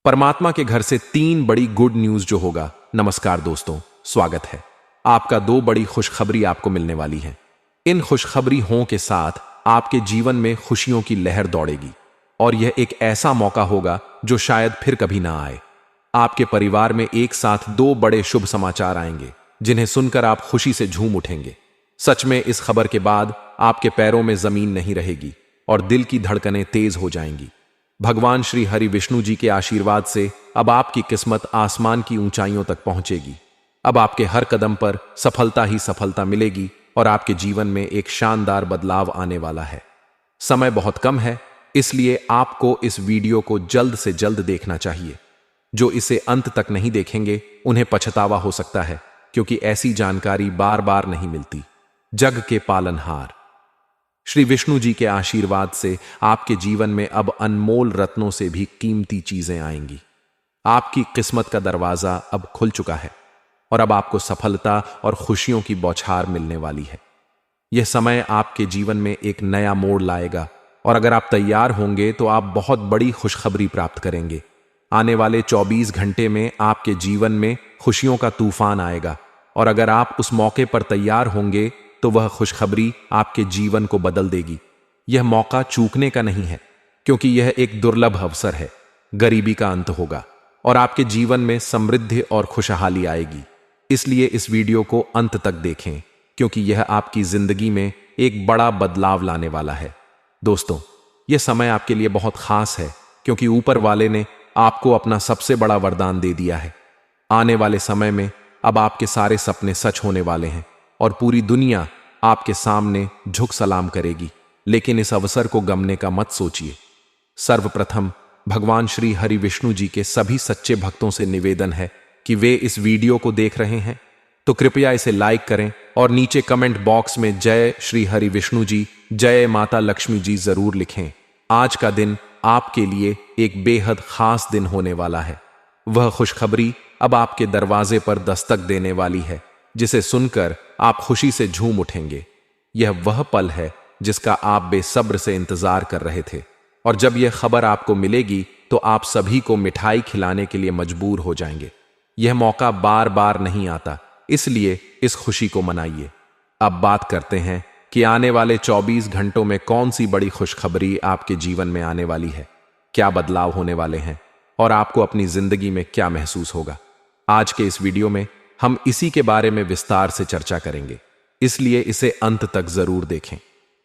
परमात्मा के घर से 3 बड़ी गुड न्यूज जो होगा। नमस्कार दोस्तों, स्वागत है आपका। 2 बड़ी खुशखबरी आपको मिलने वाली है। इन खुशखबरी हों के साथ आपके जीवन में खुशियों की लहर दौड़ेगी और यह एक ऐसा मौका होगा जो शायद फिर कभी ना आए। आपके परिवार में एक साथ 2 बड़े शुभ समाचार आएंगे जिन्हें सुनकर आप खुशी से झूम उठेंगे। सच में इस खबर के बाद आपके पैरों में जमीन नहीं रहेगी और दिल की धड़कनें तेज हो जाएंगी। भगवान श्री हरि विष्णु जी के आशीर्वाद से अब आपकी किस्मत आसमान की ऊंचाइयों तक पहुंचेगी। अब आपके हर कदम पर सफलता ही सफलता मिलेगी और आपके जीवन में एक शानदार बदलाव आने वाला है। समय बहुत कम है, इसलिए आपको इस वीडियो को जल्द से जल्द देखना चाहिए। जो इसे अंत तक नहीं देखेंगे उन्हें पछतावा हो सकता है, क्योंकि ऐसी जानकारी बार बार नहीं मिलती। जग के पालनहार श्री विष्णु जी के आशीर्वाद से आपके जीवन में अब अनमोल रत्नों से भी कीमती चीजें आएंगी। आपकी किस्मत का दरवाजा अब खुल चुका है और अब आपको सफलता और खुशियों की बौछार मिलने वाली है। यह समय आपके जीवन में एक नया मोड़ लाएगा और अगर आप तैयार होंगे तो आप बहुत बड़ी खुशखबरी प्राप्त करेंगे। आने वाले 24 घंटे में आपके जीवन में खुशियों का तूफान आएगा और अगर आप उस मौके पर तैयार होंगे तो वह खुशखबरी आपके जीवन को बदल देगी। यह मौका चूकने का नहीं है, क्योंकि यह एक दुर्लभ अवसर है। गरीबी का अंत होगा और आपके जीवन में समृद्धि और खुशहाली आएगी। इसलिए इस वीडियो को अंत तक देखें, क्योंकि यह आपकी जिंदगी में एक बड़ा बदलाव लाने वाला है। दोस्तों, यह समय आपके लिए बहुत खास है, क्योंकि ऊपर वाले ने आपको अपना सबसे बड़ा वरदान दे दिया है। आने वाले समय में अब आपके सारे सपने सच होने वाले हैं और पूरी दुनिया आपके सामने झुक सलाम करेगी। लेकिन इस अवसर को गंवाने का मत सोचिए। सर्वप्रथम भगवान श्री हरि विष्णु जी के सभी सच्चे भक्तों से निवेदन है कि वे इस वीडियो को देख रहे हैं तो कृपया इसे लाइक करें और नीचे कमेंट बॉक्स में जय श्री हरि विष्णु जी, जय माता लक्ष्मी जी जरूर लिखें। आज का दिन आपके लिए एक बेहद खास दिन होने वाला है। वह खुशखबरी अब आपके दरवाजे पर दस्तक देने वाली है, जिसे सुनकर आप खुशी से झूम उठेंगे। यह वह पल है जिसका आप बेसब्र से इंतजार कर रहे थे और जब यह खबर आपको मिलेगी तो आप सभी को मिठाई खिलाने के लिए मजबूर हो जाएंगे। यह मौका बार बार नहीं आता, इसलिए इस खुशी को मनाइए। अब बात करते हैं कि आने वाले 24 घंटों में कौन सी बड़ी खुशखबरी आपके जीवन में आने वाली है, क्या बदलाव होने वाले हैं और आपको अपनी जिंदगी में क्या महसूस होगा। आज के इस वीडियो में हम इसी के बारे में विस्तार से चर्चा करेंगे, इसलिए इसे अंत तक जरूर देखें।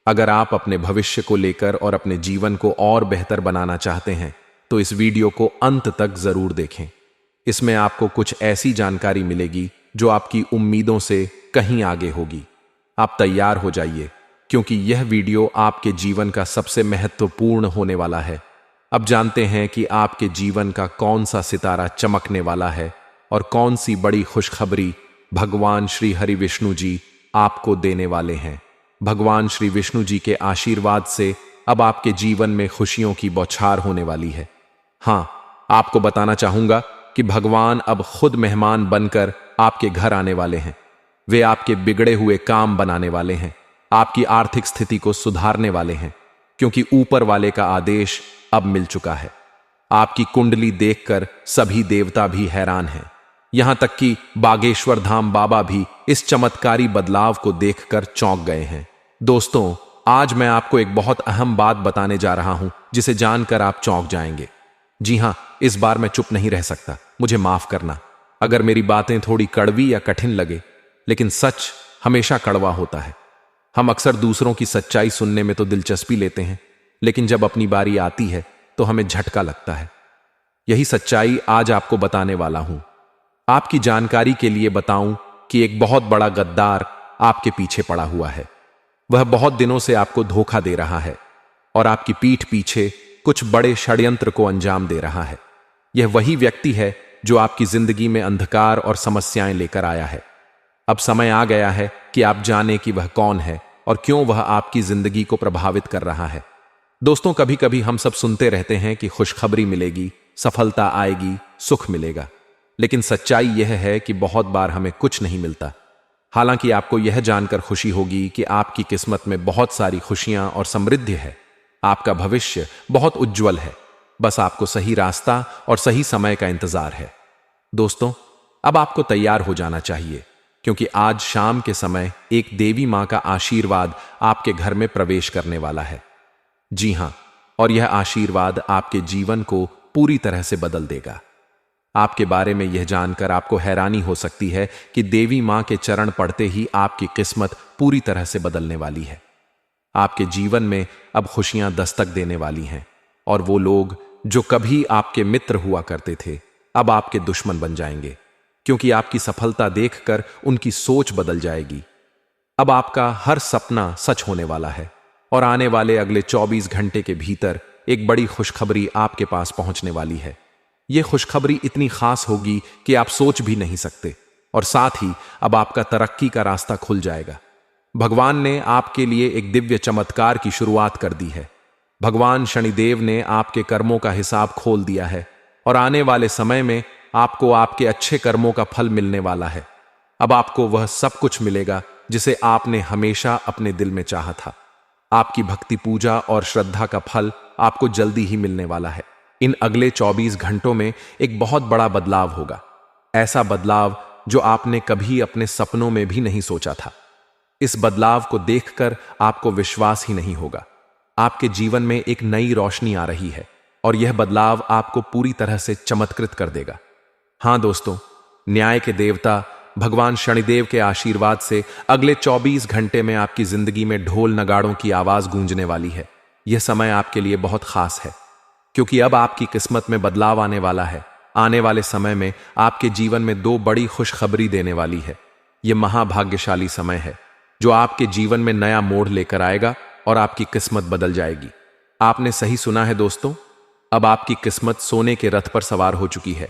अगर आप अपने भविष्य को लेकर और अपने जीवन को और बेहतर बनाना चाहते हैं तो इस वीडियो को अंत तक जरूर देखें। इसमें आपको कुछ ऐसी जानकारी मिलेगी जो आपकी उम्मीदों से कहीं आगे होगी। आप तैयार हो जाइए, क्योंकि यह वीडियो आपके जीवन का सबसे महत्वपूर्ण होने वाला है। अब जानते हैं कि आपके जीवन का कौन सा सितारा चमकने वाला है और कौन सी बड़ी खुशखबरी भगवान श्री हरि विष्णु जी आपको देने वाले हैं। भगवान श्री विष्णु जी के आशीर्वाद से अब आपके जीवन में खुशियों की बौछार होने वाली है। हाँ, आपको बताना चाहूंगा कि भगवान अब खुद मेहमान बनकर आपके घर आने वाले हैं। वे आपके बिगड़े हुए काम बनाने वाले हैं, आपकी आर्थिक स्थिति को सुधारने वाले हैं, क्योंकि ऊपर वाले का आदेश अब मिल चुका है। आपकी कुंडली देखकर सभी देवता भी हैरान हैं। यहां तक कि बागेश्वर धाम बाबा भी इस चमत्कारी बदलाव को देखकर चौंक गए हैं। दोस्तों, आज मैं आपको एक बहुत अहम बात बताने जा रहा हूं, जिसे जानकर आप चौंक जाएंगे। जी हां, इस बार मैं चुप नहीं रह सकता। मुझे माफ करना अगर मेरी बातें थोड़ी कड़वी या कठिन लगे, लेकिन सच हमेशा कड़वा होता है। हम अक्सर दूसरों की सच्चाई सुनने में तो दिलचस्पी लेते हैं, लेकिन जब अपनी बारी आती है तो हमें झटका लगता है। यही सच्चाई आज आपको बताने वाला हूं। आपकी जानकारी के लिए बताऊं कि एक बहुत बड़ा गद्दार आपके पीछे पड़ा हुआ है। वह बहुत दिनों से आपको धोखा दे रहा है और आपकी पीठ पीछे कुछ बड़े षड्यंत्र को अंजाम दे रहा है। यह वही व्यक्ति है जो आपकी जिंदगी में अंधकार और समस्याएं लेकर आया है। अब समय आ गया है कि आप जाने कि वह कौन है और क्यों वह आपकी जिंदगी को प्रभावित कर रहा है। दोस्तों, कभी कभी हम सब सुनते रहते हैं कि खुशखबरी मिलेगी, सफलता आएगी, सुख मिलेगा, लेकिन सच्चाई यह है कि बहुत बार हमें कुछ नहीं मिलता। हालांकि आपको यह जानकर खुशी होगी कि आपकी किस्मत में बहुत सारी खुशियां और समृद्धि है। आपका भविष्य बहुत उज्जवल है। बस आपको सही रास्ता और सही समय का इंतजार है। दोस्तों, अब आपको तैयार हो जाना चाहिए, क्योंकि आज शाम के समय एक देवी मां का आशीर्वाद आपके घर में प्रवेश करने वाला है। जी हां, और यह आशीर्वाद आपके जीवन को पूरी तरह से बदल देगा। आपके बारे में यह जानकर आपको हैरानी हो सकती है कि देवी मां के चरण पड़ते ही आपकी किस्मत पूरी तरह से बदलने वाली है। आपके जीवन में अब खुशियां दस्तक देने वाली हैं, और वो लोग जो कभी आपके मित्र हुआ करते थे अब आपके दुश्मन बन जाएंगे, क्योंकि आपकी सफलता देखकर उनकी सोच बदल जाएगी। अब आपका हर सपना सच होने वाला है, और आने वाले अगले 24 घंटे के भीतर एक बड़ी खुशखबरी आपके पास पहुंचने वाली है। यह खुशखबरी इतनी खास होगी कि आप सोच भी नहीं सकते, और साथ ही अब आपका तरक्की का रास्ता खुल जाएगा। भगवान ने आपके लिए एक दिव्य चमत्कार की शुरुआत कर दी है। भगवान शनिदेव ने आपके कर्मों का हिसाब खोल दिया है, और आने वाले समय में आपको आपके अच्छे कर्मों का फल मिलने वाला है। अब आपको वह सब कुछ मिलेगा जिसे आपने हमेशा अपने दिल में चाहा था। आपकी भक्ति, पूजा और श्रद्धा का फल आपको जल्दी ही मिलने वाला है। इन अगले 24 घंटों में एक बहुत बड़ा बदलाव होगा, ऐसा बदलाव जो आपने कभी अपने सपनों में भी नहीं सोचा था। इस बदलाव को देखकर आपको विश्वास ही नहीं होगा। आपके जीवन में एक नई रोशनी आ रही है, और यह बदलाव आपको पूरी तरह से चमत्कृत कर देगा। हां दोस्तों, न्याय के देवता भगवान शनिदेव के आशीर्वाद से अगले 24 घंटे में आपकी जिंदगी में ढोल नगाड़ों की आवाज गूंजने वाली है। यह समय आपके लिए बहुत खास है, क्योंकि अब आपकी किस्मत में बदलाव आने वाला है। आने वाले समय में आपके जीवन में 2 बड़ी खुशखबरी देने वाली है। यह महाभाग्यशाली समय है जो आपके जीवन में नया मोड़ लेकर आएगा और आपकी किस्मत बदल जाएगी। आपने सही सुना है दोस्तों, अब आपकी किस्मत सोने के रथ पर सवार हो चुकी है।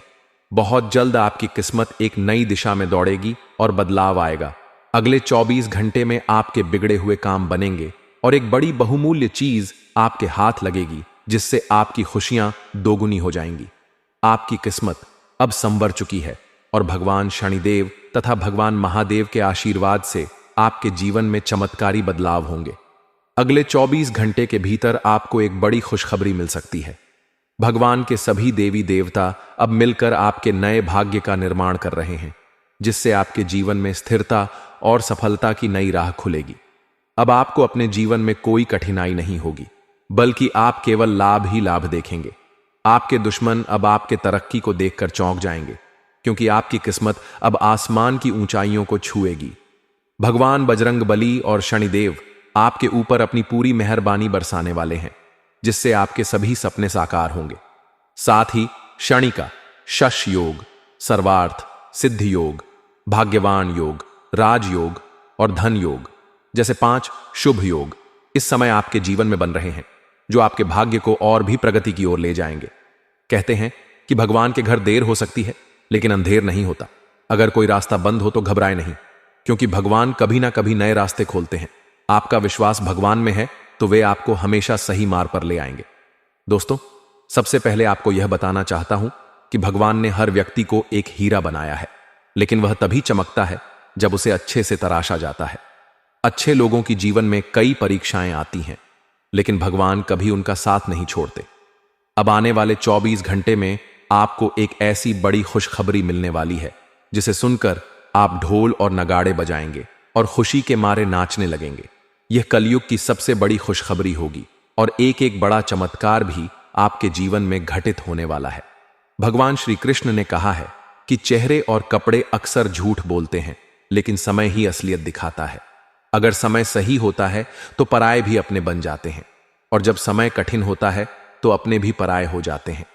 बहुत जल्द आपकी किस्मत एक नई दिशा में दौड़ेगी और बदलाव आएगा। अगले 24 घंटे में आपके बिगड़े हुए काम बनेंगे, और एक बड़ी बहुमूल्य चीज आपके हाथ लगेगी, जिससे आपकी खुशियां दोगुनी हो जाएंगी। आपकी किस्मत अब संवर चुकी है, और भगवान शनिदेव तथा भगवान महादेव के आशीर्वाद से आपके जीवन में चमत्कारी बदलाव होंगे। अगले 24 घंटे के भीतर आपको एक बड़ी खुशखबरी मिल सकती है। भगवान के सभी देवी देवता अब मिलकर आपके नए भाग्य का निर्माण कर रहे हैं, जिससे आपके जीवन में स्थिरता और सफलता की नई राह खुलेगी। अब आपको अपने जीवन में कोई कठिनाई नहीं होगी, बल्कि आप केवल लाभ ही लाभ देखेंगे। आपके दुश्मन अब आपके तरक्की को देखकर चौंक जाएंगे, क्योंकि आपकी किस्मत अब आसमान की ऊंचाइयों को छुएगी। भगवान बजरंगबली और शनिदेव आपके ऊपर अपनी पूरी मेहरबानी बरसाने वाले हैं, जिससे आपके सभी सपने साकार होंगे। साथ ही शनि का शश योग, सर्वार्थ, सिद्धि योग, भाग्यवान योग, राजयोग और धन योग जैसे 5 शुभ योग इस समय आपके जीवन में बन रहे हैं, जो आपके भाग्य को और भी प्रगति की ओर ले जाएंगे। कहते हैं कि भगवान के घर देर हो सकती है, लेकिन अंधेर नहीं होता। अगर कोई रास्ता बंद हो तो घबराए नहीं, क्योंकि भगवान कभी ना कभी नए रास्ते खोलते हैं। आपका विश्वास भगवान में है तो वे आपको हमेशा सही मार्ग पर ले आएंगे। दोस्तों, सबसे पहले आपको यह बताना चाहता हूं कि भगवान ने हर व्यक्ति को एक हीरा बनाया है, लेकिन वह तभी चमकता है जब उसे अच्छे से तराशा जाता है। अच्छे लोगों की जीवन में कई परीक्षाएं आती हैं, लेकिन भगवान कभी उनका साथ नहीं छोड़ते। अब आने वाले 24 घंटे में आपको एक ऐसी बड़ी खुशखबरी मिलने वाली है, जिसे सुनकर आप ढोल और नगाड़े बजाएंगे और खुशी के मारे नाचने लगेंगे। यह कलयुग की सबसे बड़ी खुशखबरी होगी, और एक एक बड़ा चमत्कार भी आपके जीवन में घटित होने वाला है। भगवान श्री कृष्ण ने कहा है कि चेहरे और कपड़े अक्सर झूठ बोलते हैं, लेकिन समय ही असलियत दिखाता है। अगर समय सही होता है तो पराये भी अपने बन जाते हैं, और जब समय कठिन होता है तो अपने भी पराये हो जाते हैं।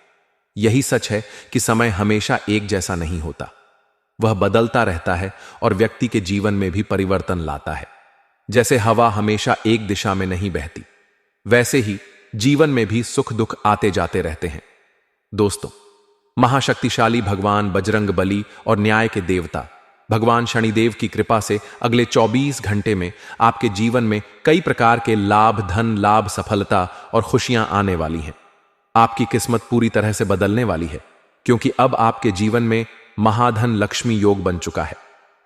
यही सच है कि समय हमेशा एक जैसा नहीं होता, वह बदलता रहता है और व्यक्ति के जीवन में भी परिवर्तन लाता है। जैसे हवा हमेशा एक दिशा में नहीं बहती, वैसे ही जीवन में भी सुख दुख आते जाते रहते हैं। दोस्तों, महाशक्तिशाली भगवान बजरंगबली और न्याय के देवता भगवान शनिदेव की कृपा से अगले 24 घंटे में आपके जीवन में कई प्रकार के लाभ, धन लाभ, सफलता और खुशियां आने वाली हैं। आपकी किस्मत पूरी तरह से बदलने वाली है, क्योंकि अब आपके जीवन में महाधन लक्ष्मी योग बन चुका है।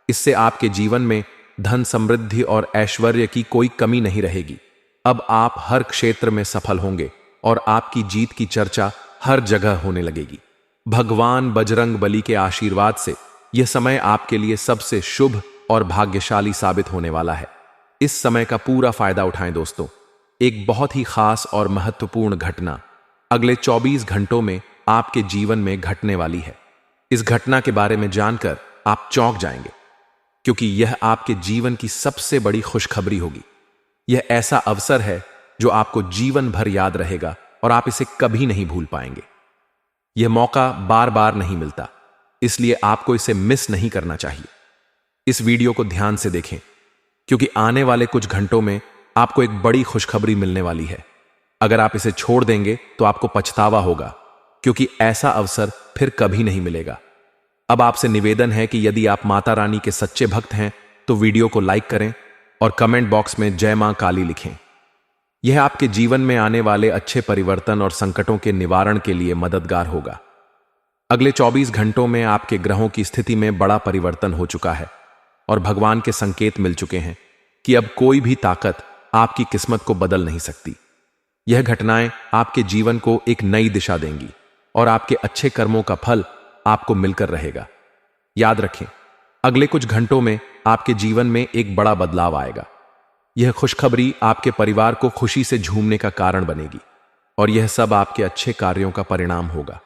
इससे आपके जीवन में धन, समृद्धि और ऐश्वर्य की कोई कमी नहीं रहेगी। अब आप हर क्षेत्र में सफल होंगे और आपकी जीत की चर्चा हर जगह होने लगेगी। भगवान बजरंग बली के आशीर्वाद से यह समय आपके लिए सबसे शुभ और भाग्यशाली साबित होने वाला है। इस समय का पूरा फायदा उठाएं दोस्तों। एक बहुत ही खास और महत्वपूर्ण घटना अगले 24 घंटों में आपके जीवन में घटने वाली है। इस घटना के बारे में जानकर आप चौंक जाएंगे, क्योंकि यह आपके जीवन की सबसे बड़ी खुशखबरी होगी। यह ऐसा अवसर है जो आपको जीवन भर याद रहेगा और आप इसे कभी नहीं भूल पाएंगे। यह मौका बार बार नहीं मिलता, इसलिए आपको इसे मिस नहीं करना चाहिए। इस वीडियो को ध्यान से देखें, क्योंकि आने वाले कुछ घंटों में आपको एक बड़ी खुशखबरी मिलने वाली है। अगर आप इसे छोड़ देंगे तो आपको पछतावा होगा, क्योंकि ऐसा अवसर फिर कभी नहीं मिलेगा। अब आपसे निवेदन है कि यदि आप माता रानी के सच्चे भक्त हैं तो वीडियो को लाइक करें और कमेंट बॉक्स में जय मां काली लिखें। यह आपके जीवन में आने वाले अच्छे परिवर्तन और संकटों के निवारण के लिए मददगार होगा। अगले 24 घंटों में आपके ग्रहों की स्थिति में बड़ा परिवर्तन हो चुका है और भगवान के संकेत मिल चुके हैं कि अब कोई भी ताकत आपकी किस्मत को बदल नहीं सकती। यह घटनाएं आपके जीवन को एक नई दिशा देंगी और आपके अच्छे कर्मों का फल आपको मिलकर रहेगा। याद रखें, अगले कुछ घंटों में आपके जीवन में एक बड़ा बदलाव आएगा। यह खुशखबरी आपके परिवार को खुशी से झूमने का कारण बनेगी और यह सब आपके अच्छे कार्यों का परिणाम होगा।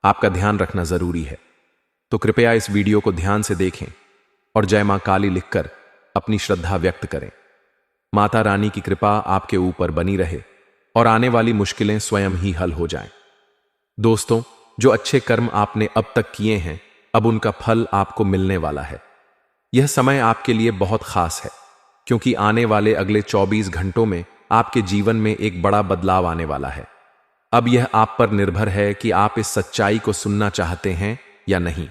आपका ध्यान रखना जरूरी है, तो कृपया इस वीडियो को ध्यान से देखें और जय मां काली लिखकर अपनी श्रद्धा व्यक्त करें। माता रानी की कृपा आपके ऊपर बनी रहे और आने वाली मुश्किलें स्वयं ही हल हो जाएं। दोस्तों, जो अच्छे कर्म आपने अब तक किए हैं, अब उनका फल आपको मिलने वाला है। यह समय आपके लिए बहुत खास है, क्योंकि आने वाले अगले 24 घंटों में आपके जीवन में एक बड़ा बदलाव आने वाला है। अब यह आप पर निर्भर है कि आप इस सच्चाई को सुनना चाहते हैं या नहीं,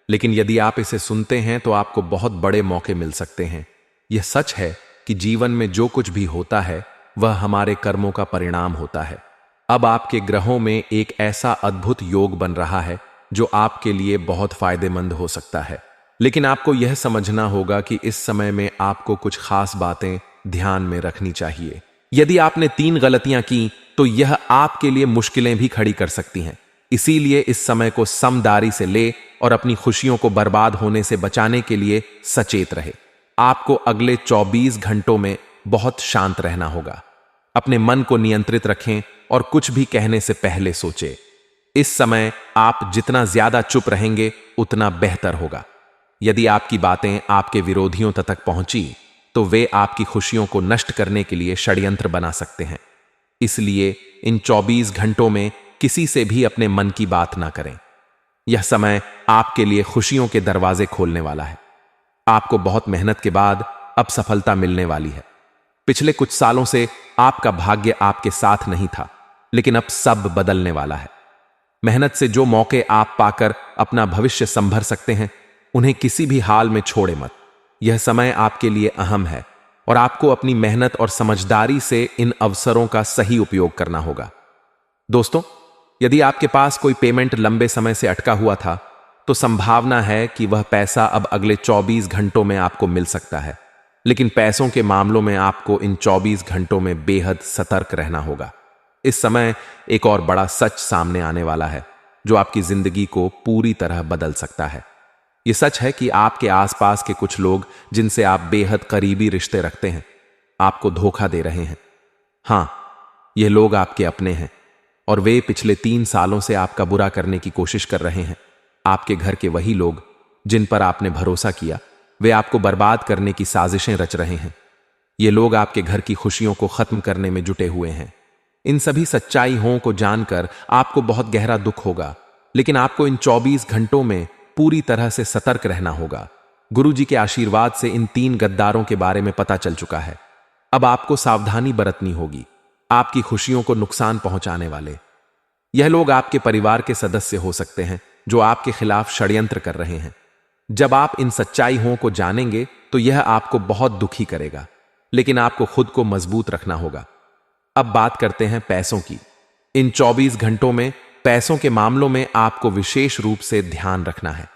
लेकिन यदि आप इसे सुनते हैं तो आपको बहुत बड़े मौके मिल सकते हैं। यह सच है कि जीवन में जो कुछ भी होता है वह हमारे कर्मों का परिणाम होता है। अब आपके ग्रहों में एक ऐसा अद्भुत योग बन रहा है जो आपके लिए बहुत फायदेमंद हो सकता है, लेकिन आपको यह समझना होगा कि इस समय में आपको कुछ खास बातें ध्यान में रखनी चाहिए। यदि आपने 3 गलतियां की तो यह आपके लिए मुश्किलें भी खड़ी कर सकती हैं। इसीलिए इस समय को समझदारी से ले और अपनी खुशियों को बर्बाद होने से बचाने के लिए सचेत रहे। आपको अगले 24 घंटों में बहुत शांत रहना होगा। अपने मन को नियंत्रित रखें और कुछ भी कहने से पहले सोचें। इस समय आप जितना ज्यादा चुप रहेंगे उतना बेहतर होगा। यदि आपकी बातें आपके विरोधियों तक पहुंची तो वे आपकी खुशियों को नष्ट करने के लिए षड्यंत्र बना सकते हैं। इसलिए इन 24 घंटों में किसी से भी अपने मन की बात ना करें। यह समय आपके लिए खुशियों के दरवाजे खोलने वाला है। आपको बहुत मेहनत के बाद अब सफलता मिलने वाली है। पिछले कुछ सालों से आपका भाग्य आपके साथ नहीं था, लेकिन अब सब बदलने वाला है। मेहनत से जो मौके आप पाकर अपना भविष्य संभर सकते हैं, उन्हें किसी भी हाल में छोड़े मत। यह समय आपके लिए अहम है और आपको अपनी मेहनत और समझदारी से इन अवसरों का सही उपयोग करना होगा। दोस्तों, यदि आपके पास कोई पेमेंट लंबे समय से अटका हुआ था तो संभावना है कि वह पैसा अब अगले 24 घंटों में आपको मिल सकता है, लेकिन पैसों के मामलों में आपको इन 24 घंटों में बेहद सतर्क रहना होगा। इस समय एक और बड़ा सच सामने आने वाला है जो आपकी जिंदगी को पूरी तरह बदल सकता है। यह सच है कि आपके आसपास के कुछ लोग जिनसे आप बेहद करीबी रिश्ते रखते हैं, आपको धोखा दे रहे हैं। हां, यह लोग आपके अपने हैं और वे पिछले 3 सालों से आपका बुरा करने की कोशिश कर रहे हैं। आपके घर के वही लोग जिन पर आपने भरोसा किया, वे आपको बर्बाद करने की साजिशें रच रहे हैं। ये लोग आपके घर की खुशियों को खत्म करने में जुटे हुए हैं। इन सभी सच्चाइयों को जानकर आपको बहुत गहरा दुख होगा, लेकिन आपको इन 24 घंटों में पूरी तरह से सतर्क रहना होगा। गुरुजी के आशीर्वाद से इन 3 गद्दारों के बारे में पता चल चुका है। अब आपको सावधानी बरतनी होगी। आपकी खुशियों को नुकसान पहुंचाने वाले यह लोग आपके परिवार के सदस्य हो सकते हैं जो आपके खिलाफ षड्यंत्र कर रहे हैं। जब आप इन सच्चाइयों को जानेंगे तो यह आपको बहुत दुखी करेगा, लेकिन आपको खुद को मजबूत रखना होगा। अब बात करते हैं पैसों की। इन 24 घंटों में पैसों के मामलों में आपको विशेष रूप से ध्यान रखना है।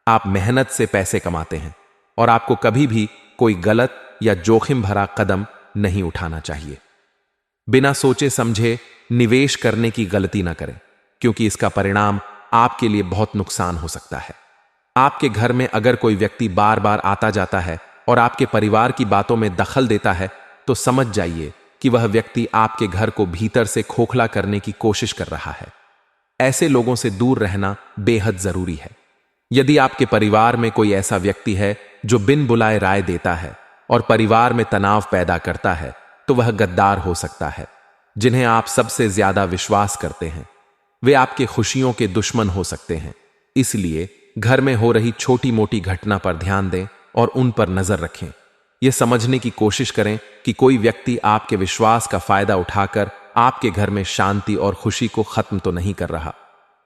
आप मेहनत से पैसे कमाते हैं और आपको कभी भी कोई गलत या जोखिम भरा कदम नहीं उठाना चाहिए। बिना सोचे समझे निवेश करने की गलती ना करें, क्योंकि इसका परिणाम आपके लिए बहुत नुकसान हो सकता है। आपके घर में अगर कोई व्यक्ति बार बार आता जाता है और आपके परिवार की बातों में दखल देता है, तो समझ जाइए कि वह व्यक्ति आपके घर को भीतर से खोखला करने की कोशिश कर रहा है। ऐसे लोगों से दूर रहना बेहद जरूरी है। यदि आपके परिवार में कोई ऐसा व्यक्ति है जो बिन बुलाए राय देता है और परिवार में तनाव पैदा करता है, तो वह गद्दार हो सकता है। जिन्हें आप सबसे ज्यादा विश्वास करते हैं, वे आपके खुशियों के दुश्मन हो सकते हैं। इसलिए घर में हो रही छोटी मोटी घटना पर ध्यान दें और उन पर नजर रखें। यह समझने की कोशिश करें कि कोई व्यक्ति आपके विश्वास का फायदा उठाकर आपके घर में शांति और खुशी को खत्म तो नहीं कर रहा।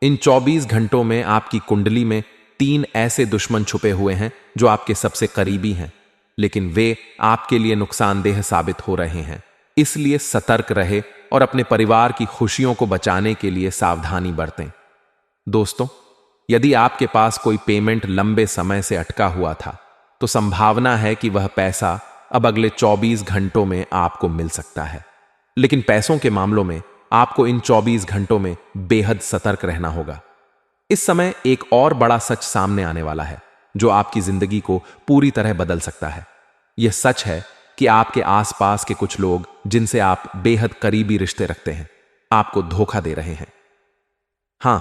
इन 24 घंटों में आपकी कुंडली में 3 ऐसे दुश्मन छुपे हुए हैं जो आपके सबसे करीबी हैं, लेकिन वे आपके लिए नुकसानदेह साबित हो रहे हैं। इसलिए सतर्क रहे और अपने परिवार की खुशियों को बचाने के लिए सावधानी बरतें। दोस्तों, यदि आपके पास कोई पेमेंट लंबे समय से अटका हुआ था, तो संभावना है कि वह पैसा अब अगले 24 घंटों में आपको मिल सकता है। लेकिन पैसों के मामलों में आपको इन 24 घंटों में बेहद सतर्क रहना होगा। इस समय एक और बड़ा सच सामने आने वाला है जो आपकी जिंदगी को पूरी तरह बदल सकता है। यह सच है कि आपके आसपास के कुछ लोग जिनसे आप बेहद करीबी रिश्ते रखते हैं, आपको धोखा दे रहे हैं। हां,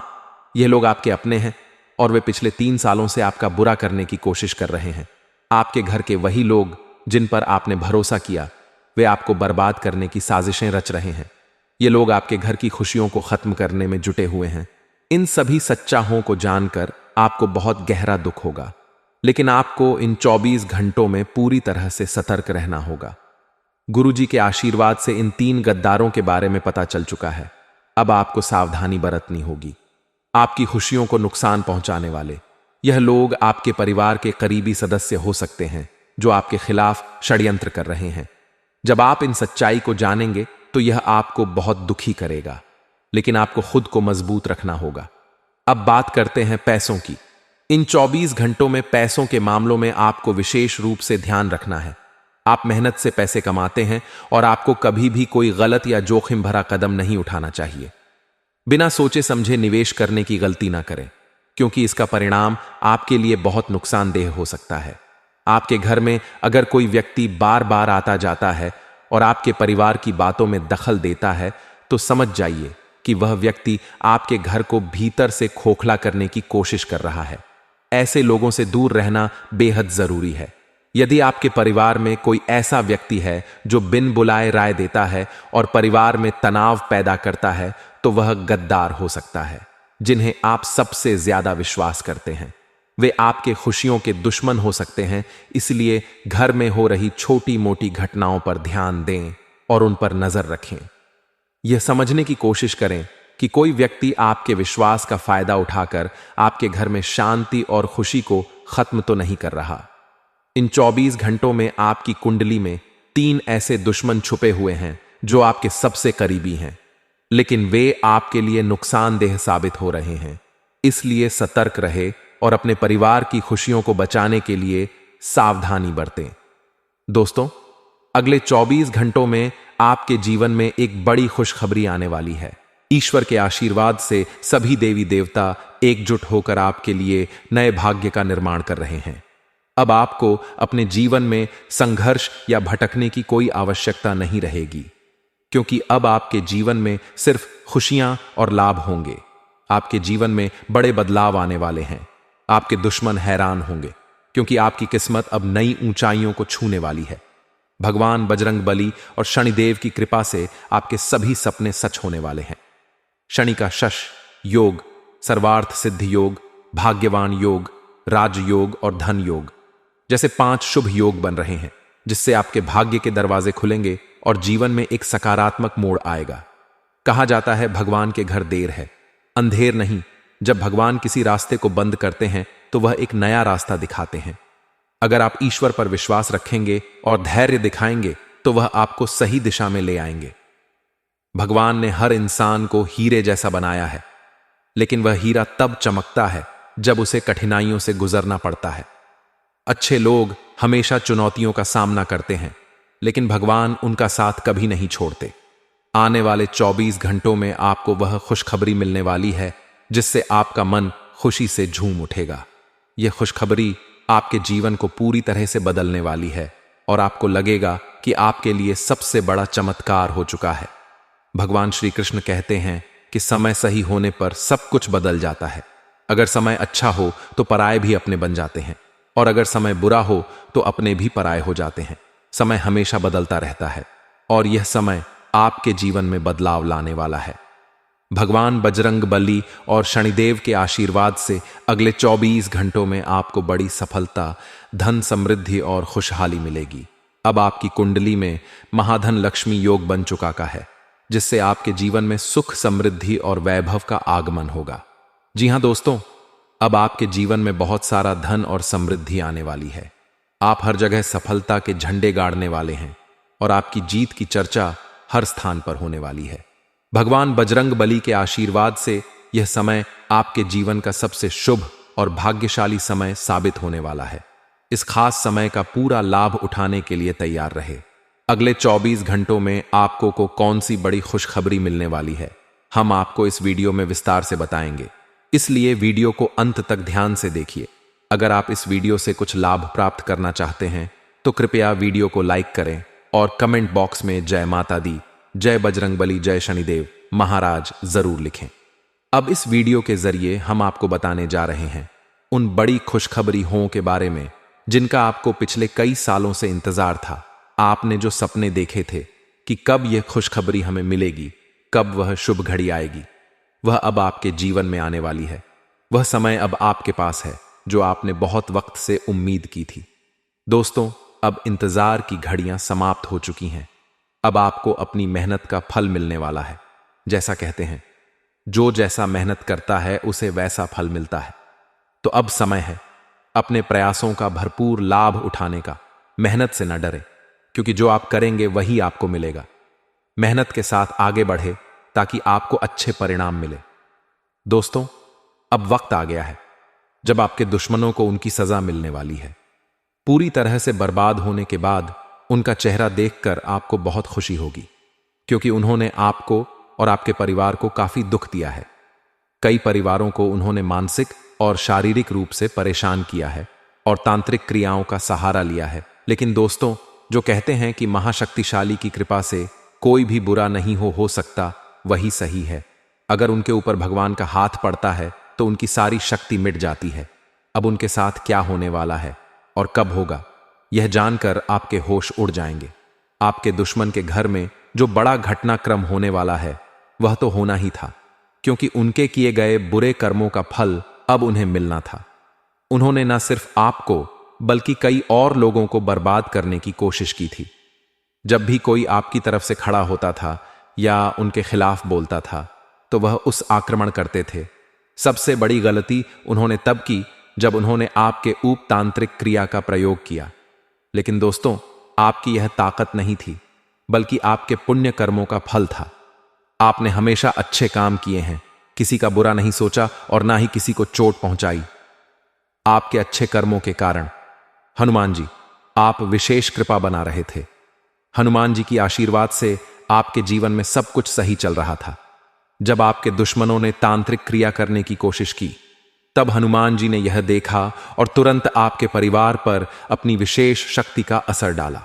ये लोग आपके अपने हैं और वे पिछले 3 सालों से आपका बुरा करने की कोशिश कर रहे हैं। आपके घर के वही लोग जिन पर आपने भरोसा किया, वे आपको बर्बाद करने की साजिशें रच रहे हैं। ये लोग आपके घर की खुशियों को खत्म करने में जुटे हुए हैं। इन सभी सच्चाइयों को जानकर आपको बहुत गहरा दुख होगा, लेकिन आपको इन 24 घंटों में पूरी तरह से सतर्क रहना होगा। गुरुजी के आशीर्वाद से इन 3 गद्दारों के बारे में पता चल चुका है। अब आपको सावधानी बरतनी होगी। आपकी खुशियों को नुकसान पहुंचाने वाले यह लोग आपके परिवार के करीबी सदस्य हो सकते हैं जो आपके खिलाफ षड्यंत्र कर रहे हैं। जब आप इन सच्चाई को जानेंगे तो यह आपको बहुत दुखी करेगा, लेकिन आपको खुद को मजबूत रखना होगा। अब बात करते हैं पैसों की। इन 24 घंटों में पैसों के मामलों में आपको विशेष रूप से ध्यान रखना है। आप मेहनत से पैसे कमाते हैं और आपको कभी भी कोई गलत या जोखिम भरा कदम नहीं उठाना चाहिए। बिना सोचे समझे निवेश करने की गलती ना करें, क्योंकि इसका परिणाम आपके लिए बहुत नुकसानदेह हो सकता है। आपके घर में अगर कोई व्यक्ति बार बार आता जाता है और आपके परिवार की बातों में दखल देता है, तो समझ जाइए कि वह व्यक्ति आपके घर को भीतर से खोखला करने की कोशिश कर रहा है। ऐसे लोगों से दूर रहना बेहद जरूरी है। यदि आपके परिवार में कोई ऐसा व्यक्ति है जो बिन बुलाए राय देता है और परिवार में तनाव पैदा करता है, तो वह गद्दार हो सकता है। जिन्हें आप सबसे ज्यादा विश्वास करते हैं, वे आपके खुशियों के दुश्मन हो सकते हैं। इसलिए घर में हो रही छोटी मोटी घटनाओं पर ध्यान दें और उन पर नजर रखें। यह समझने की कोशिश करें कि कोई व्यक्ति आपके विश्वास का फायदा उठाकर आपके घर में शांति और खुशी को खत्म तो नहीं कर रहा। इन 24 घंटों में आपकी कुंडली में 3 ऐसे दुश्मन छुपे हुए हैं जो आपके सबसे करीबी हैं, लेकिन वे आपके लिए नुकसानदेह साबित हो रहे हैं। इसलिए सतर्क रहे और अपने परिवार की खुशियों को बचाने के लिए सावधानी बरतें। दोस्तों, अगले 24 घंटों में आपके जीवन में एक बड़ी खुशखबरी आने वाली है। ईश्वर के आशीर्वाद से सभी देवी देवता एकजुट होकर आपके लिए नए भाग्य का निर्माण कर रहे हैं। अब आपको अपने जीवन में संघर्ष या भटकने की कोई आवश्यकता नहीं रहेगी, क्योंकि अब आपके जीवन में सिर्फ खुशियां और लाभ होंगे। आपके जीवन में बड़े बदलाव आने वाले हैं। आपके दुश्मन हैरान होंगे, क्योंकि आपकी किस्मत अब नई ऊंचाइयों को छूने वाली है। भगवान बजरंगबली और शनिदेव की कृपा से आपके सभी सपने सच होने वाले हैं। शनि का शश योग, सर्वार्थ सिद्धि योग, भाग्यवान योग, राजयोग और धन योग जैसे 5 शुभ योग बन रहे हैं, जिससे आपके भाग्य के दरवाजे खुलेंगे और जीवन में एक सकारात्मक मोड़ आएगा। कहा जाता है भगवान के घर देर है, अंधेर नहीं। जब भगवान किसी रास्ते को बंद करते हैं तो वह एक नया रास्ता दिखाते हैं। अगर आप ईश्वर पर विश्वास रखेंगे और धैर्य दिखाएंगे तो वह आपको सही दिशा में ले आएंगे। भगवान ने हर इंसान को हीरे जैसा बनाया है, लेकिन वह हीरा तब चमकता है जब उसे कठिनाइयों से गुजरना पड़ता है। अच्छे लोग हमेशा चुनौतियों का सामना करते हैं, लेकिन भगवान उनका साथ कभी नहीं छोड़ते। आने वाले 24 घंटों में आपको वह खुशखबरी मिलने वाली है जिससे आपका मन खुशी से झूम उठेगा। यह खुशखबरी आपके जीवन को पूरी तरह से बदलने वाली है और आपको लगेगा कि आपके लिए सबसे बड़ा चमत्कार हो चुका है। भगवान श्री कृष्ण कहते हैं कि समय सही होने पर सब कुछ बदल जाता है। अगर समय अच्छा हो तो पराये भी अपने बन जाते हैं, और अगर समय बुरा हो तो अपने भी पराये हो जाते हैं। समय हमेशा बदलता रहता है और यह समय आपके जीवन में बदलाव लाने वाला है। भगवान बजरंग बली और शनिदेव के आशीर्वाद से अगले 24 घंटों में आपको बड़ी सफलता, धन, समृद्धि और खुशहाली मिलेगी। अब आपकी कुंडली में महाधन लक्ष्मी योग बन चुका है, जिससे आपके जीवन में सुख, समृद्धि और वैभव का आगमन होगा। जी हां दोस्तों, अब आपके जीवन में बहुत सारा धन और समृद्धि आने वाली है। आप हर जगह सफलता के झंडे गाड़ने वाले हैं और आपकी जीत की चर्चा हर स्थान पर होने वाली है। भगवान बजरंग बली के आशीर्वाद से यह समय आपके जीवन का सबसे शुभ और भाग्यशाली समय साबित होने वाला है। इस खास समय का पूरा लाभ उठाने के लिए तैयार रहे। अगले 24 घंटों में आपको को कौन सी बड़ी खुशखबरी मिलने वाली है, हम आपको इस वीडियो में विस्तार से बताएंगे, इसलिए वीडियो को अंत तक ध्यान से देखिए। अगर आप इस वीडियो से कुछ लाभ प्राप्त करना चाहते हैं तो कृपया वीडियो को लाइक करें और कमेंट बॉक्स में जय माता दी, जय बजरंगबली, जय शनिदेव महाराज जरूर लिखें। अब इस वीडियो के जरिए हम आपको बताने जा रहे हैं उन बड़ी खुशखबरी हों के बारे में जिनका आपको पिछले कई सालों से इंतजार था। आपने जो सपने देखे थे कि कब यह खुशखबरी हमें मिलेगी, कब वह शुभ घड़ी आएगी, वह अब आपके जीवन में आने वाली है। वह समय अब आपके पास है जो आपने बहुत वक्त से उम्मीद की थी। दोस्तों, अब इंतजार की घड़ियां समाप्त हो चुकी हैं। अब आपको अपनी मेहनत का फल मिलने वाला है। जैसा कहते हैं, जो जैसा मेहनत करता है उसे वैसा फल मिलता है। तो अब समय है अपने प्रयासों का भरपूर लाभ उठाने का। मेहनत से न डरे, क्योंकि जो आप करेंगे वही आपको मिलेगा। मेहनत के साथ आगे बढ़े ताकि आपको अच्छे परिणाम मिले। दोस्तों, अब वक्त आ गया है जब आपके दुश्मनों को उनकी सजा मिलने वाली है। पूरी तरह से बर्बाद होने के बाद उनका चेहरा देखकर आपको बहुत खुशी होगी, क्योंकि उन्होंने आपको और आपके परिवार को काफी दुख दिया है। कई परिवारों को उन्होंने मानसिक और शारीरिक रूप से परेशान किया है और तांत्रिक क्रियाओं का सहारा लिया है। लेकिन दोस्तों, जो कहते हैं कि महाशक्तिशाली की कृपा से कोई भी बुरा नहीं हो सकता, वही सही है। अगर उनके ऊपर भगवान का हाथ पड़ता है तो उनकी सारी शक्ति मिट जाती है। अब उनके साथ क्या होने वाला है और कब होगा, यह जानकर आपके होश उड़ जाएंगे। आपके दुश्मन के घर में जो बड़ा घटनाक्रम होने वाला है वह तो होना ही था, क्योंकि उनके किए गए बुरे कर्मों का फल अब उन्हें मिलना था। उन्होंने न सिर्फ आपको बल्कि कई और लोगों को बर्बाद करने की कोशिश की थी। जब भी कोई आपकी तरफ से खड़ा होता था या उनके खिलाफ बोलता था तो वह उस आक्रमण करते थे। सबसे बड़ी गलती उन्होंने तब की जब उन्होंने आपके ऊप तांत्रिक क्रिया का प्रयोग किया। लेकिन दोस्तों, आपकी यह ताकत नहीं थी, बल्कि आपके पुण्य कर्मों का फल था। आपने हमेशा अच्छे काम किए हैं, किसी का बुरा नहीं सोचा और ना ही किसी को चोट पहुंचाई। आपके अच्छे कर्मों के कारण हनुमान जी आप विशेष कृपा बना रहे थे। हनुमान जी की आशीर्वाद से आपके जीवन में सब कुछ सही चल रहा था। जब आपके दुश्मनों ने तांत्रिक क्रिया करने की कोशिश की, तब हनुमान जी ने यह देखा और तुरंत आपके परिवार पर अपनी विशेष शक्ति का असर डाला।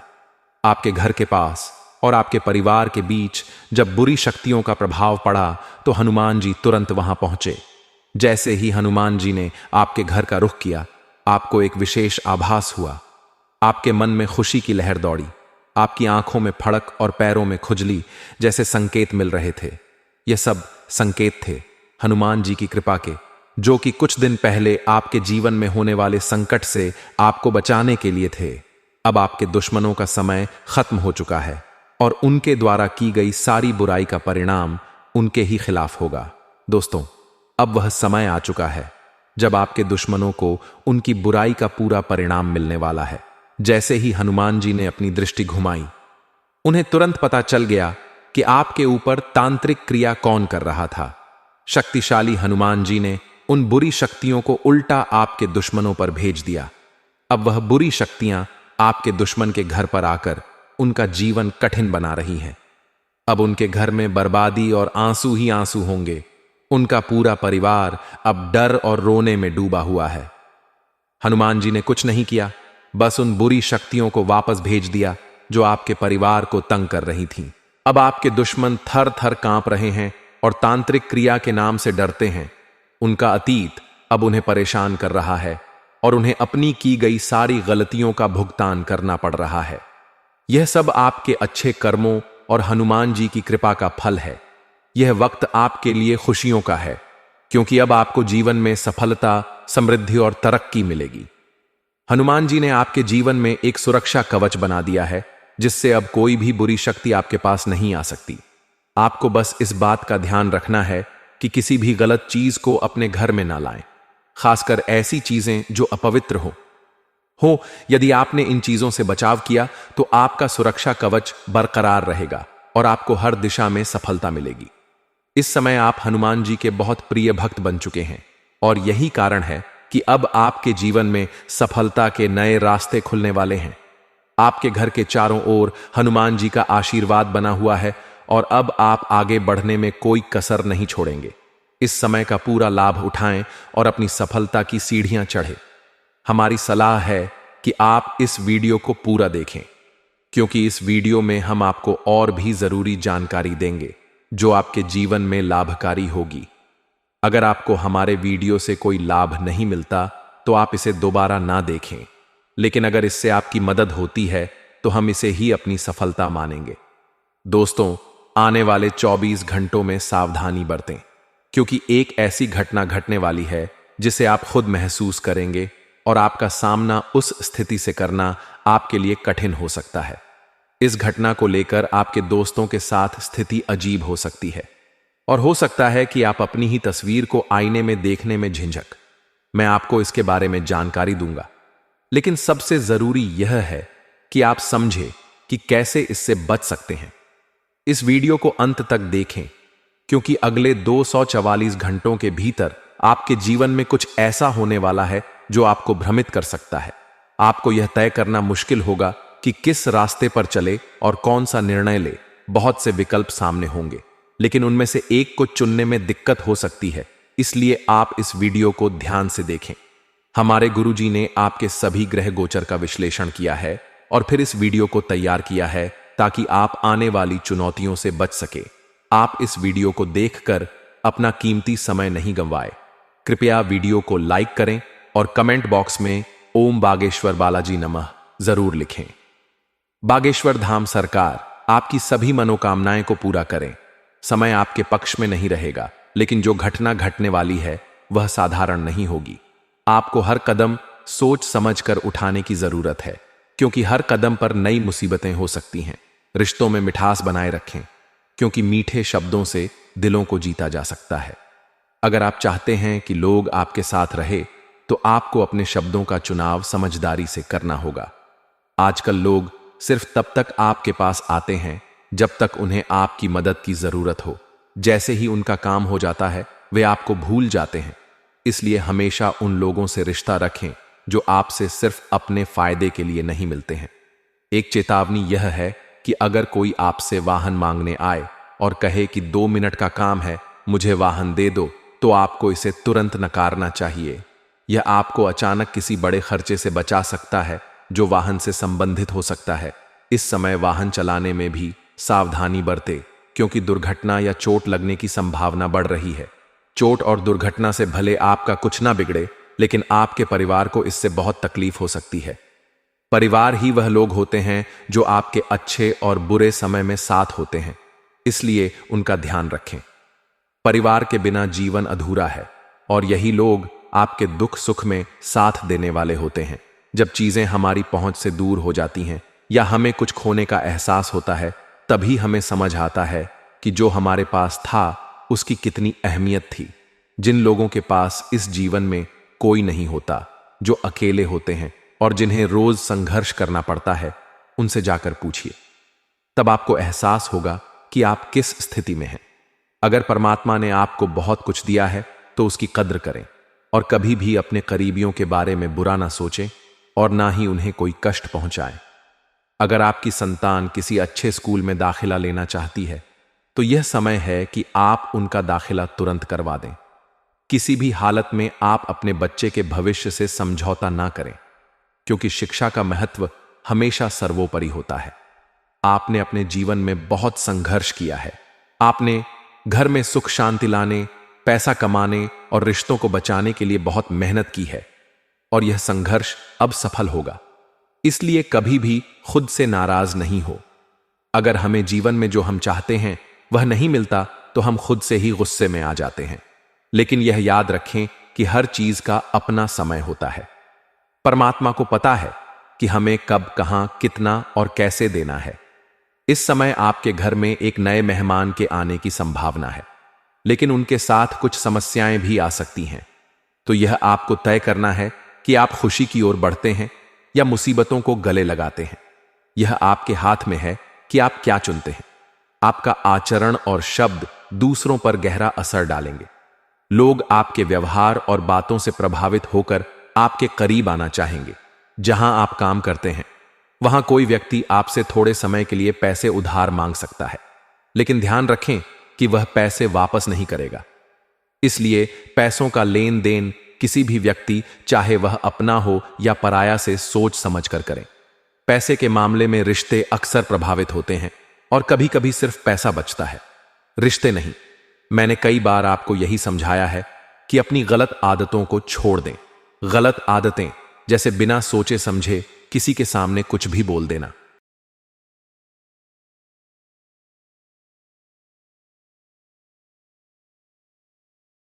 आपके घर के पास और आपके परिवार के बीच जब बुरी शक्तियों का प्रभाव पड़ा तो हनुमान जी तुरंत वहां पहुंचे। जैसे ही हनुमान जी ने आपके घर का रुख किया, आपको एक विशेष आभास हुआ। आपके मन में खुशी की लहर दौड़ी, आपकी आंखों में फड़क और पैरों में खुजली जैसे संकेत मिल रहे थे। यह सब संकेत थे हनुमान जी की कृपा के, जो कि कुछ दिन पहले आपके जीवन में होने वाले संकट से आपको बचाने के लिए थे। अब आपके दुश्मनों का समय खत्म हो चुका है और उनके द्वारा की गई सारी बुराई का परिणाम उनके ही खिलाफ होगा। दोस्तों, अब वह समय आ चुका है जब आपके दुश्मनों को उनकी बुराई का पूरा परिणाम मिलने वाला है। जैसे ही हनुमान जी ने अपनी दृष्टि घुमाई, उन्हें तुरंत पता चल गया कि आपके ऊपर तांत्रिक क्रिया कौन कर रहा था। शक्तिशाली हनुमान जी ने उन बुरी शक्तियों को उल्टा आपके दुश्मनों पर भेज दिया। अब वह बुरी शक्तियां आपके दुश्मन के घर पर आकर उनका जीवन कठिन बना रही हैं। अब उनके घर में बर्बादी और आंसू ही आंसू होंगे। उनका पूरा परिवार अब डर और रोने में डूबा हुआ है। हनुमान जी ने कुछ नहीं किया, बस उन बुरी शक्तियों को वापस भेज दिया जो आपके परिवार को तंग कर रही थीं। अब आपके दुश्मन थर थर कांप रहे हैं और तांत्रिक क्रिया के नाम से डरते हैं। उनका अतीत अब उन्हें परेशान कर रहा है और उन्हें अपनी की गई सारी गलतियों का भुगतान करना पड़ रहा है। यह सब आपके अच्छे कर्मों और हनुमान जी की कृपा का फल है। यह वक्त आपके लिए खुशियों का है, क्योंकि अब आपको जीवन में सफलता, समृद्धि और तरक्की मिलेगी। हनुमान जी ने आपके जीवन में एक सुरक्षा कवच बना दिया है, जिससे अब कोई भी बुरी शक्ति आपके पास नहीं आ सकती। आपको बस इस बात का ध्यान रखना है कि किसी भी गलत चीज को अपने घर में ना लाएं, खासकर ऐसी चीजें जो अपवित्र हो। यदि आपने इन चीजों से बचाव किया तो आपका सुरक्षा कवच बरकरार रहेगा और आपको हर दिशा में सफलता मिलेगी। इस समय आप हनुमान जी के बहुत प्रिय भक्त बन चुके हैं और यही कारण है कि अब आपके जीवन में सफलता के नए रास्ते खुलने वाले हैं। आपके घर के चारों ओर हनुमान जी का आशीर्वाद बना हुआ है और अब आप आगे बढ़ने में कोई कसर नहीं छोड़ेंगे। इस समय का पूरा लाभ उठाएं और अपनी सफलता की सीढ़ियां चढ़ें। हमारी सलाह है कि आप इस वीडियो को पूरा देखें, क्योंकि इस वीडियो में हम आपको और भी जरूरी जानकारी देंगे जो आपके जीवन में लाभकारी होगी। अगर आपको हमारे वीडियो से कोई लाभ नहीं मिलता तो आप इसे दोबारा ना देखें, लेकिन अगर इससे आपकी मदद होती है तो हम इसे ही अपनी सफलता मानेंगे। दोस्तों, आने वाले 24 घंटों में सावधानी बरतें, क्योंकि एक ऐसी घटना घटने वाली है जिसे आप खुद महसूस करेंगे और आपका सामना उस स्थिति से करना आपके लिए कठिन हो सकता है। इस घटना को लेकर आपके दोस्तों के साथ स्थिति अजीब हो सकती है और हो सकता है कि आप अपनी ही तस्वीर को आईने में देखने में झिझक। मैं आपको इसके बारे में जानकारी दूंगा, लेकिन सबसे जरूरी यह है कि आप समझें कि कैसे इससे बच सकते हैं। इस वीडियो को अंत तक देखें, क्योंकि अगले 244 घंटों के भीतर आपके जीवन में कुछ ऐसा होने वाला है जो आपको भ्रमित कर सकता है। आपको यह तय करना मुश्किल होगा कि किस रास्ते पर चले और कौन सा निर्णय ले। बहुत से विकल्प सामने होंगे, लेकिन उनमें से एक को चुनने में दिक्कत हो सकती है, इसलिए आप इस वीडियो को ध्यान से देखें। हमारे गुरुजी ने आपके सभी ग्रह गोचर का विश्लेषण किया है और फिर इस वीडियो को तैयार किया है ताकि आप आने वाली चुनौतियों से बच सके। आप इस वीडियो को देखकर अपना कीमती समय नहीं गंवाएं। कृपया वीडियो को लाइक करें और कमेंट बॉक्स में ओम बागेश्वर बालाजी नमः जरूर लिखें। बागेश्वर धाम सरकार आपकी सभी मनोकामनाएं को पूरा करें। समय आपके पक्ष में नहीं रहेगा, लेकिन जो घटना घटने वाली है वह साधारण नहीं होगी। आपको हर कदम सोच समझकर उठाने की जरूरत है, क्योंकि हर कदम पर नई मुसीबतें हो सकती हैं। रिश्तों में मिठास बनाए रखें, क्योंकि मीठे शब्दों से दिलों को जीता जा सकता है। अगर आप चाहते हैं कि लोग आपके साथ रहे तो आपको अपने शब्दों का चुनाव समझदारी से करना होगा। आजकल लोग सिर्फ तब तक आपके पास आते हैं जब तक उन्हें आपकी मदद की जरूरत हो। जैसे ही उनका काम हो जाता है वे आपको भूल जाते हैं। इसलिए हमेशा उन लोगों से रिश्ता रखें जो आपसे सिर्फ अपने फायदे के लिए नहीं मिलते हैं। एक चेतावनी यह है कि अगर कोई आपसे वाहन मांगने आए और कहे कि 2 मिनट का काम है, मुझे वाहन दे दो, तो आपको इसे तुरंत नकारना चाहिए। यह आपको अचानक किसी बड़े खर्चे से बचा सकता है जो वाहन से संबंधित हो सकता है। इस समय वाहन चलाने में भी सावधानी बरतें, क्योंकि दुर्घटना या चोट लगने की संभावना बढ़ रही है। चोट और दुर्घटना से भले आपका कुछ ना बिगड़े, लेकिन आपके परिवार को इससे बहुत तकलीफ हो सकती है। परिवार ही वह लोग होते हैं जो आपके अच्छे और बुरे समय में साथ होते हैं, इसलिए उनका ध्यान रखें। परिवार के बिना जीवन अधूरा है और यही लोग आपके दुख सुख में साथ देने वाले होते हैं। जब चीजें हमारी पहुंच से दूर हो जाती हैं या हमें कुछ खोने का एहसास होता है, तभी हमें समझ आता है कि जो हमारे पास था उसकी कितनी अहमियत थी। जिन लोगों के पास इस जीवन में कोई नहीं होता, जो अकेले होते हैं और जिन्हें रोज संघर्ष करना पड़ता है, उनसे जाकर पूछिए। तब आपको एहसास होगा कि आप किस स्थिति में हैं। अगर परमात्मा ने आपको बहुत कुछ दिया है तो उसकी कद्र करें और कभी भी अपने करीबियों के बारे में बुरा ना सोचें और ना ही उन्हें कोई कष्ट पहुंचाएं। अगर आपकी संतान किसी अच्छे स्कूल में दाखिला लेना चाहती है तो यह समय है कि आप उनका दाखिला तुरंत करवा दें। किसी भी हालत में आप अपने बच्चे के भविष्य से समझौता ना करें, क्योंकि शिक्षा का महत्व हमेशा सर्वोपरि होता है। आपने अपने जीवन में बहुत संघर्ष किया है। आपने घर में सुख शांति लाने, पैसा कमाने और रिश्तों को बचाने के लिए बहुत मेहनत की है, और यह संघर्ष अब सफल होगा। इसलिए कभी भी खुद से नाराज नहीं हो। अगर हमें जीवन में जो हम चाहते हैं वह नहीं मिलता तो हम खुद से ही गुस्से में आ जाते हैं। लेकिन यह याद रखें कि हर चीज का अपना समय होता है। परमात्मा को पता है कि हमें कब, कहां, कितना और कैसे देना है। इस समय आपके घर में एक नए मेहमान के आने की संभावना है, लेकिन उनके साथ कुछ समस्याएं भी आ सकती हैं। तो यह आपको तय करना है कि आप खुशी की ओर बढ़ते हैं या मुसीबतों को गले लगाते हैं। यह आपके हाथ में है कि आप क्या चुनते हैं। आपका आचरण और शब्द दूसरों पर गहरा असर डालेंगे। लोग आपके व्यवहार और बातों से प्रभावित होकर आपके करीब आना चाहेंगे। जहां आप काम करते हैं वहां कोई व्यक्ति आपसे थोड़े समय के लिए पैसे उधार मांग सकता है, लेकिन ध्यान रखें कि वह पैसे वापस नहीं करेगा। इसलिए पैसों का लेन देन किसी भी व्यक्ति, चाहे वह अपना हो या पराया, से सोच समझ कर करें। पैसे के मामले में रिश्ते अक्सर प्रभावित होते हैं और कभी कभी सिर्फ पैसा बचता है, रिश्ते नहीं। मैंने कई बार आपको यही समझाया है कि अपनी गलत आदतों को छोड़ दें। गलत आदतें जैसे बिना सोचे समझे किसी के सामने कुछ भी बोल देना,